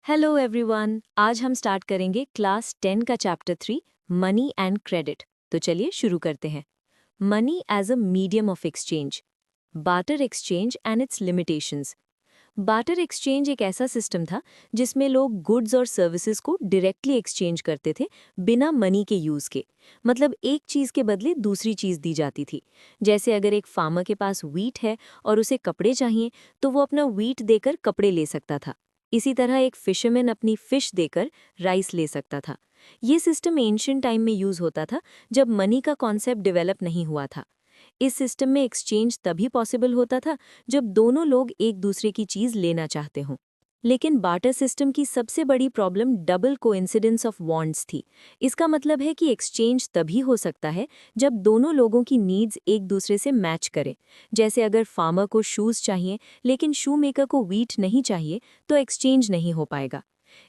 Hello everyone, आज हम start करेंगे क्लास 10 का चैप्टर 3 मनी एंड क्रेडिट। तो चलिए शुरू करते हैं। Money as a medium of exchange, barter exchange and its limitations. Barter exchange एक ऐसा सिस्टम था जिसमें लोग गुड्स और सर्विसेज को डायरेक्टली एक्सचेंज करते थे बिना मनी के यूज के। मतलब एक चीज के बदले दूसरी चीज दी जाती थी। जैसे अगर एक फार्मर के पास व्हीट है और उसे कपड़े चाहिए तो वो अपना व्हीट देकर कपड़े ले सकता था। इसी तरह एक फिशरमैन अपनी फिश देकर राइस ले सकता था। ये सिस्टम एंशिएंट टाइम में यूज होता था जब मनी का कॉन्सेप्ट डेवलप नहीं हुआ था। इस सिस्टम में एक्सचेंज तभी पॉसिबल होता था जब दोनों लोग एक दूसरे की चीज लेना चाहते हों। लेकिन बार्टर सिस्टम की सबसे बड़ी problem double coincidence of wants थी। इसका मतलब है कि एक्सचेंज तभी हो सकता है जब दोनों लोगों की नीड्स एक दूसरे से मैच करें। जैसे अगर फार्मर को शूज चाहिए लेकिन शू मेकर को व्हीट नहीं चाहिए तो एक्सचेंज नहीं हो पाएगा।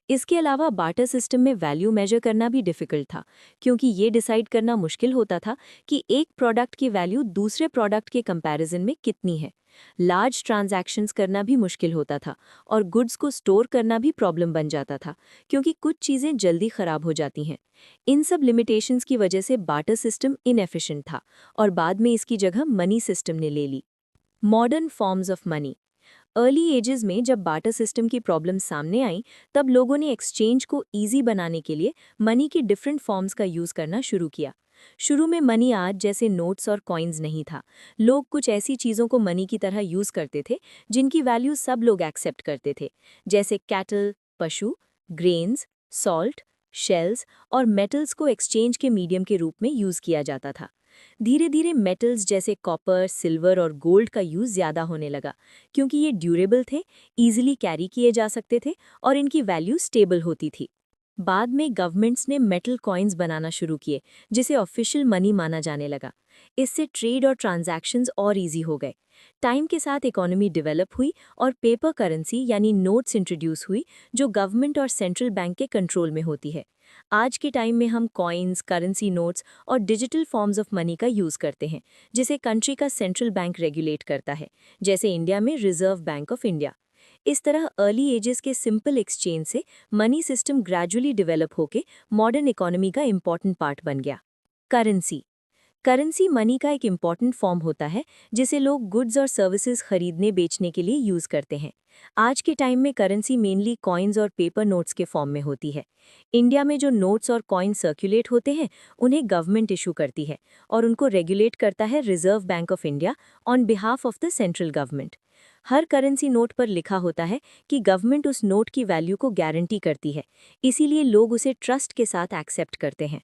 इसके अलावा बार्टर सिस्टम में वैल्यू मेजर करना भी डिफिकल्ट था, क्योंकि ये डिसाइड करना मुश्किल होता था कि एक प्रोडक्ट की वैल्यू दूसरे प्रोडक्ट के कंपैरिजन में कितनी है। लार्ज ट्रांजैक्शंस करना भी मुश्किल होता था और गुड्स को स्टोर करना भी प्रॉब्लम बन जाता था, क्योंकि कुछ चीज़ें जल्दी खराब हो जाती हैं। इन सब लिमिटेशंस की वजह से बार्टर सिस्टम इनएफिशिएंट था और बाद में इसकी जगह मनी सिस्टम ने ले ली। Modern forms of money. Early ages में जब बार्टर सिस्टम की प्रॉब्लम सामने आई, तब लोगों ने एक्सचेंज को इजी बनाने के लिए मनी की डिफरेंट फॉर्म्स का यूज करना शुरू किया। शुरू में मनी आज जैसे नोट्स और कॉइन्स नहीं था। लोग कुछ ऐसी चीज़ों को मनी की तरह यूज करते थे जिनकी वैल्यू सब लोग एक्सेप्ट करते थे, जैसे कैटल, पशु, ग्रेन्स, सॉल्ट, शेल्स और मेटल्स को एक्सचेंज के मीडियम के रूप में यूज किया जाता था। धीरे धीरे मेटल्स जैसे कॉपर, सिल्वर और गोल्ड का यूज ज़्यादा होने लगा, क्योंकि ये ड्यूरेबल थे, इजीली कैरी किए जा सकते थे और इनकी वैल्यू स्टेबल होती थी। बाद में गवर्नमेंट्स ने मेटल कॉइन्स बनाना शुरू किए, जिसे ऑफिशियल मनी माना जाने लगा। इससे ट्रेड और ट्रांजैक्शंस और इजी हो गए। टाइम के साथ इकोनॉमी डेवलप हुई और पेपर करेंसी यानी नोट्स इंट्रोड्यूस हुई, जो गवर्नमेंट और सेंट्रल बैंक के कंट्रोल में होती है। आज के टाइम में हम कॉइन्स, करेंसी नोट्स और डिजिटल फॉर्म्स ऑफ मनी का यूज़ करते हैं, जिसे कंट्री का सेंट्रल बैंक रेगुलेट करता है, जैसे इंडिया में रिजर्व बैंक ऑफ इंडिया। इस तरह अर्ली एजेस के सिंपल एक्सचेंज से मनी सिस्टम ग्रेजुअली डेवलप होकर मॉडर्न इकोनॉमी का इम्पॉर्टेंट पार्ट बन गया। करेंसी। करेंसी मनी का एक इम्पॉर्टेंट फॉर्म होता है जिसे लोग गुड्स और सर्विसेज खरीदने बेचने के लिए यूज करते हैं। आज के टाइम में करेंसी मेनली कॉइन्स और पेपर नोट्स के फॉर्म में होती है। इंडिया में जो नोट्स और कॉइन्स सर्कुलेट होते हैं उन्हें गवर्नमेंट इशू करती है और उनको रेगुलेट करता है reserve bank of India on behalf of the central government. Her currency note पर लिखा होता है कि गवर्नमेंट उस नोट की वैल्यू को गारंटी करती है, इसीलिए लोग उसे ट्रस्ट के साथ एक्सेप्ट करते हैं।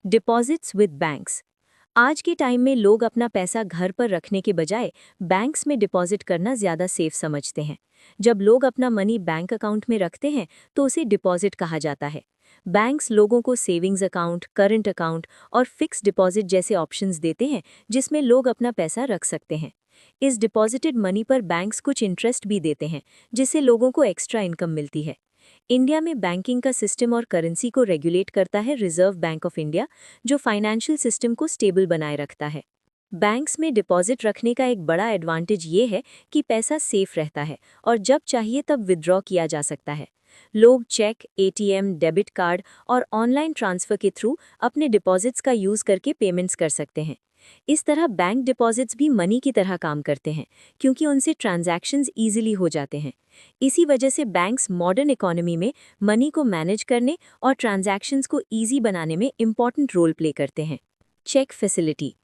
Deposits with banks. आज के टाइम में लोग अपना पैसा घर पर रखने के बजाय बैंक्स में डिपॉजिट करना ज़्यादा सेफ समझते हैं। जब लोग अपना मनी बैंक अकाउंट में रखते हैं तो उसे डिपॉजिट कहा जाता है। बैंक्स लोगों को सेविंग्स अकाउंट, करंट अकाउंट और फिक्स डिपॉजिट जैसे ऑप्शंस देते हैं, जिसमें लोग अपना पैसा रख सकते हैं। इस डिपॉजिटेड मनी पर बैंक्स कुछ इंटरेस्ट भी देते हैं, जिससे लोगों को एक्स्ट्रा इनकम मिलती है। इंडिया में बैंकिंग का सिस्टम और करेंसी को रेगुलेट करता है रिजर्व बैंक ऑफ इंडिया, जो फाइनेंशियल सिस्टम को स्टेबल बनाए रखता है। बैंक्स में डिपॉजिट रखने का एक बड़ा एडवांटेज ये है कि पैसा सेफ रहता है और जब चाहिए तब विड्रॉ किया जा सकता है। लोग चेक, एटीएम, डेबिट कार्ड और ऑनलाइन ट्रांसफर के थ्रू अपने डिपॉजिट्स का यूज करके पेमेंट्स कर सकते हैं। इस तरह बैंक डिपॉजिट्स भी मनी की तरह काम करते हैं, क्योंकि उनसे ट्रांजैक्शंस इजीली हो जाते हैं। इसी वजह से बैंक्स मॉडर्न इकोनॉमी में मनी को मैनेज करने और ट्रांजैक्शंस को इजी बनाने में इम्पॉर्टेंट रोल प्ले करते हैं। Cheque facility.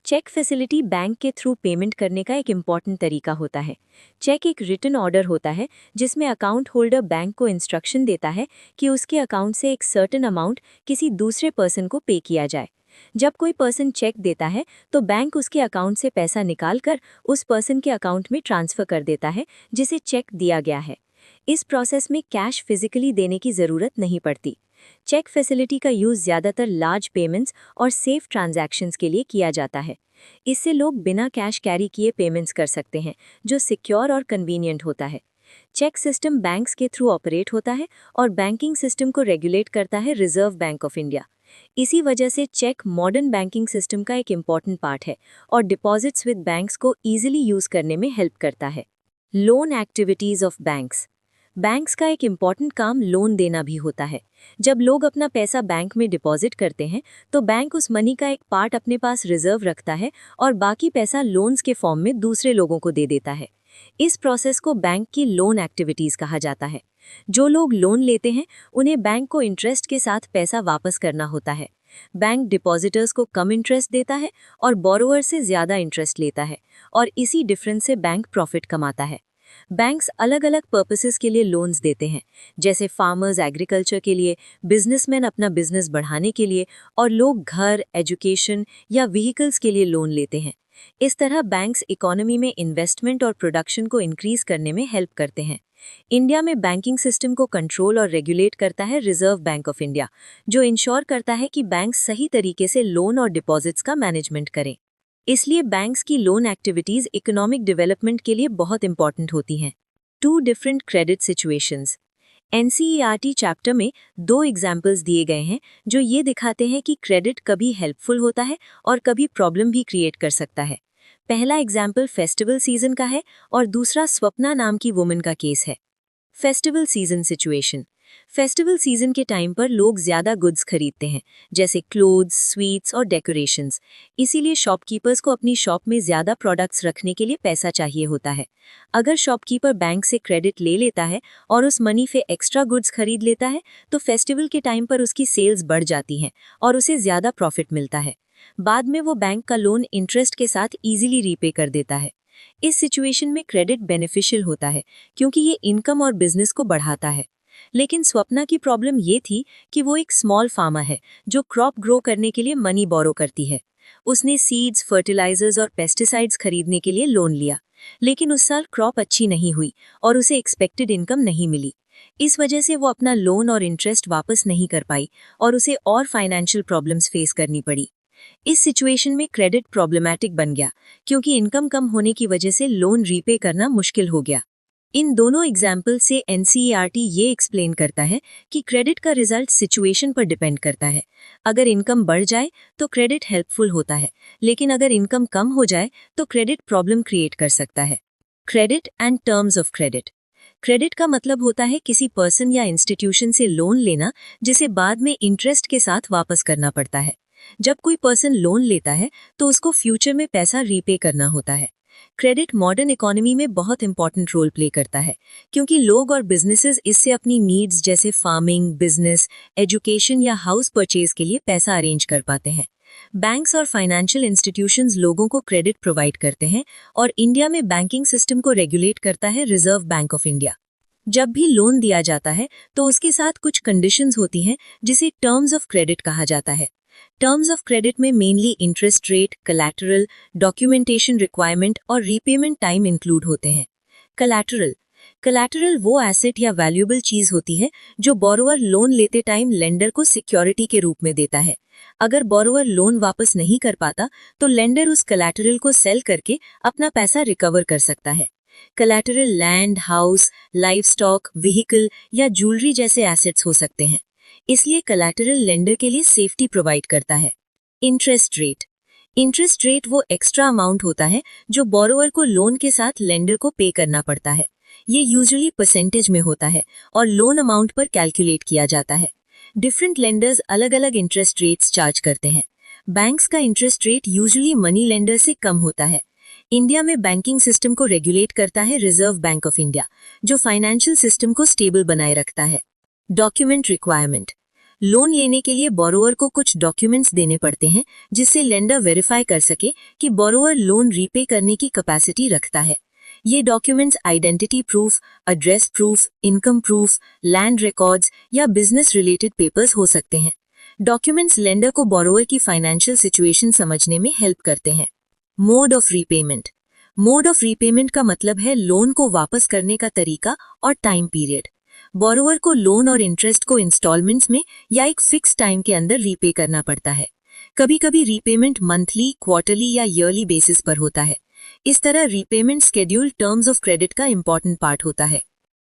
Cheque facility bank के थ्रू पेमेंट करने का एक इम्पॉर्टेंट तरीका होता है। चेक एक रिटन ऑर्डर होता है जिसमें अकाउंट होल्डर बैंक को इंस्ट्रक्शन देता है कि उसके अकाउंट से एक सर्टेन अमाउंट किसी दूसरे पर्सन को पे किया जाए। जब कोई पर्सन चेक देता है तो बैंक उसके अकाउंट से पैसा निकालकर उस पर्सन के अकाउंट में ट्रांसफर कर देता है जिसे चेक दिया गया है। इस प्रोसेस में कैश फिजिकली देने की ज़रूरत नहीं पड़ती। चेक फैसिलिटी का यूज़ ज़्यादातर लार्ज पेमेंट्स और सेफ ट्रांजैक्शंस के लिए किया जाता है। इससे लोग बिना कैश कैरी किए पेमेंट्स कर सकते हैं, जो सिक्योर और कन्वीनियंट होता है। चेक सिस्टम बैंक्स के थ्रू ऑपरेट होता है और बैंकिंग सिस्टम को रेगुलेट करता है रिजर्व बैंक ऑफ इंडिया। इसी वजह से चेक मॉडर्न बैंकिंग सिस्टम का एक इम्पॉर्टेंट पार्ट है और डिपॉजिट्स विद बैंक्स को ईजिली यूज़ करने में हेल्प करता है। Loan activities of banks. Banks का एक इम्पॉर्टेंट काम लोन देना भी होता है। जब लोग अपना पैसा बैंक में डिपॉजिट करते हैं तो बैंक उस मनी का एक पार्ट अपने पास रिजर्व रखता है और बाकी पैसा लोन्स के फॉर्म में दूसरे लोगों को दे देता है। इस प्रोसेस को बैंक की लोन एक्टिविटीज कहा जाता है। जो लोग लोन लेते हैं उन्हें बैंक को इंटरेस्ट के साथ पैसा वापस करना होता है। बैंक डिपॉजिटर्स को कम इंटरेस्ट देता है और बोरोवर से ज्यादा इंटरेस्ट लेता है और इसी डिफरेंस से बैंक प्रॉफिट कमाता है। बैंक्स अलग अलग पर्पसेस के लिए लोन्स देते हैं, जैसे फार्मर्स एग्रीकल्चर के लिए, बिजनेसमैन अपना बिजनेस बढ़ाने के लिए और लोग घर, एजुकेशन या व्हीकल्स के लिए लोन लेते हैं। इस तरह बैंक्स इकोनॉमी में इन्वेस्टमेंट और प्रोडक्शन को इंक्रीज करने में हेल्प करते हैं। इंडिया में बैंकिंग सिस्टम को कंट्रोल और रेगुलेट करता है रिजर्व बैंक ऑफ इंडिया, जो इंश्योर करता है कि बैंक सही तरीके से लोन और डिपॉजिट्स का मैनेजमेंट करें। इसलिए बैंक्स की लोन एक्टिविटीज इकोनॉमिक डेवलपमेंट के लिए बहुत इंपॉर्टेंट होती हैं। 2 different credit situations. NCERT chapter में 2 एग्जाम्पल्स दिए गए हैं जो ये दिखाते हैं कि क्रेडिट कभी हेल्पफुल होता है और कभी प्रॉब्लम भी क्रिएट कर सकता है। पहला एग्जाम्पल फेस्टिवल सीजन का है और दूसरा स्वप्ना नाम की वुमन का केस है। Festival season situation. Festival season के टाइम पर लोग ज्यादा गुड्स खरीदते हैं, जैसे क्लोथ्स, स्वीट्स और डेकोरेशंस। इसीलिए शॉपकीपर्स को अपनी शॉप में ज्यादा प्रोडक्ट्स रखने के लिए पैसा चाहिए होता है। अगर शॉपकीपर बैंक से क्रेडिट ले लेता है और उस मनी से एक्स्ट्रा गुड्स खरीद लेता है तो फेस्टिवल के टाइम पर उसकी सेल्स बढ़ जाती हैं और उसे ज्यादा प्रॉफिट मिलता है। बाद में वो बैंक का लोन इंटरेस्ट के साथ इजीली रीपे कर देता है। इस सिचुएशन में क्रेडिट बेनिफिशियल होता है क्योंकि ये इनकम और बिजनेस को बढ़ाता है। लेकिन स्वप्ना की प्रॉब्लम ये थी कि वो एक स्मॉल फार्मर है जो क्रॉप ग्रो करने के लिए मनी बोरो करती है। उसने सीड्स, फर्टिलाइजर्स और पेस्टिसाइड्स खरीदने के लिए लोन लिया, लेकिन उस साल क्रॉप अच्छी नहीं हुई और उसे एक्सपेक्टेड इनकम नहीं मिली। इस वजह से वो अपना लोन और इंटरेस्ट वापस नहीं कर पाई और उसे और फाइनेंशियल प्रॉब्लम्स फेस करनी पड़ी। इस सिचुएशन में क्रेडिट प्रॉब्लमैटिक बन गया क्योंकि इनकम कम होने की वजह से लोन रीपे करना मुश्किल हो गया। इन दोनों एग्जाम्पल से एनसीईआरटी ये एक्सप्लेन करता है कि क्रेडिट का रिजल्ट सिचुएशन पर डिपेंड करता है। अगर इनकम बढ़ जाए तो क्रेडिट हेल्पफुल होता है, लेकिन अगर इनकम कम हो जाए तो क्रेडिट प्रॉब्लम क्रिएट कर सकता है। Credit and terms of credit. Credit का मतलब होता है किसी पर्सन या इंस्टीट्यूशन से लोन लेना जिसे बाद में इंटरेस्ट के साथ वापस करना पड़ता है। जब कोई पर्सन लोन लेता है तो उसको फ्यूचर में पैसा रीपे करना होता है। क्रेडिट मॉडर्न इकोनॉमी में बहुत इंपॉर्टेंट रोल प्ले करता है क्योंकि लोग और बिजनेसेस इससे अपनी नीड्स जैसे फार्मिंग, बिजनेस, एजुकेशन या हाउस परचेज के लिए पैसा अरेंज कर पाते हैं। बैंक्स और फाइनेंशियल इंस्टीट्यूशंस लोगों को क्रेडिट प्रोवाइड करते हैं और इंडिया में बैंकिंग सिस्टम को रेगुलेट करता है रिजर्व बैंक ऑफ इंडिया। जब भी लोन दिया जाता है तो उसके साथ कुछ कंडीशंस होती हैं जिसे टर्म्स ऑफ क्रेडिट कहा जाता है। टर्म्स ऑफ क्रेडिट में mainly interest rate, collateral, documentation requirement और रीपेमेंट टाइम इंक्लूड होते हैं। कलैटरल वो एसेट या वैल्यूएबल चीज होती है जो बोरोवर लोन लेते टाइम लेंडर को सिक्योरिटी के रूप में देता है। अगर बोरोवर लोन वापस नहीं कर पाता तो लेंडर उस कलैटरल को सेल करके अपना पैसा रिकवर कर सकता है। Collateral land, house, livestock, vehicle या ज्वेलरी जैसे एसेट्स हो सकते हैं। इसलिए कलैटरल लेंडर के लिए सेफ्टी प्रोवाइड करता है। इंटरेस्ट रेट वो एक्स्ट्रा अमाउंट होता है जो बोरोवर को लोन के साथ लेंडर को पे करना पड़ता है। ये यूजुअली परसेंटेज में होता है और लोन अमाउंट पर कैलकुलेट किया जाता है। डिफरेंट लेंडर्स अलग अलग इंटरेस्ट रेट्स चार्ज करते हैं। बैंक्स का interest rate usually money lender से कम होता है। इंडिया में बैंकिंग सिस्टम को रेगुलेट करता है रिजर्व बैंक ऑफ इंडिया, जो फाइनेंशियल सिस्टम को स्टेबल बनाए रखता है। Document requirement. लोन लेने के लिए बोरोवर को कुछ डॉक्यूमेंट्स देने पड़ते हैं जिससे लेंडर वेरीफाई कर सके कि बोरोवर लोन रीपे करने की कैपेसिटी रखता है। ये documents identity proof, address proof, income proof, land records या बिजनेस रिलेटेड पेपर्स हो सकते हैं। डॉक्यूमेंट्स लेंडर को बोरोवर की फाइनेंशियल सिचुएशन समझने में हेल्प करते हैं। मोड ऑफ रीपेमेंट का मतलब है लोन को वापस करने का तरीका और टाइम पीरियड। बोरोवर को लोन और इंटरेस्ट को इंस्टॉलमेंट्स में या एक फिक्स टाइम के अंदर रीपे करना पड़ता है। कभी कभी रीपेमेंट मंथली, क्वार्टरली या ईयरली बेसिस पर होता है। इस तरह repayment schedule terms of credit का इंपॉर्टेंट पार्ट होता है।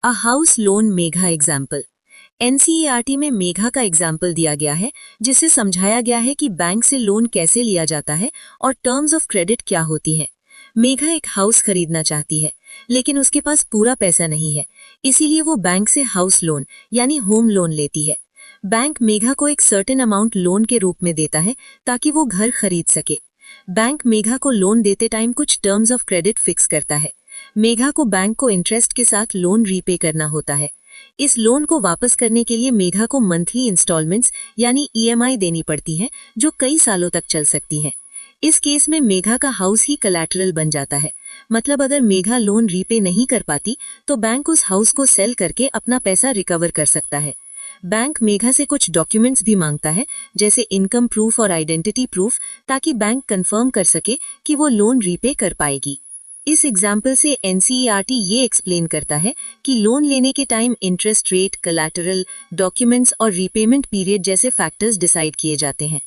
A house loan Megha example. NCERT में मेघा का एग्जाम्पल दिया गया है जिससे समझाया गया है कि बैंक से लोन कैसे लिया जाता है और टर्म्स ऑफ क्रेडिट क्या होती हैं। मेघा एक हाउस खरीदना चाहती है, लेकिन उसके पास पूरा पैसा नहीं है, इसीलिए वो बैंक से हाउस लोन यानी होम लोन लेती है। बैंक मेघा को एक सर्टेन अमाउंट लोन के रूप में देता है ताकि वो घर खरीद सके। बैंक मेघा को लोन देते टाइम कुछ टर्म्स ऑफ क्रेडिट फिक्स करता है। मेघा को बैंक को इंटरेस्ट के साथ लोन रीपे करना होता है। इस लोन को वापस करने के लिए मेघा को मंथली इंस्टॉलमेंट्स यानी ईएमआई देनी पड़ती है, जो कई सालों तक चल सकती हैं। इस केस में मेघा का हाउस ही कोलैटरल बन जाता है। मतलब अगर मेघा लोन रीपे नहीं कर पाती तो बैंक उस हाउस को सेल करके अपना पैसा रिकवर कर सकता है। बैंक मेघा से कुछ डॉक्यूमेंट्स भी मांगता है, जैसे इनकम प्रूफ और आइडेंटिटी प्रूफ, ताकि बैंक कंफर्म कर सके कि वो लोन रीपे कर पाएगी। इस एग्जाम्पल से एनसीईआरटी ये एक्सप्लेन करता है कि लोन लेने के time interest rate, collateral, documents और रीपेमेंट पीरियड जैसे फैक्टर्स डिसाइड किए जाते हैं।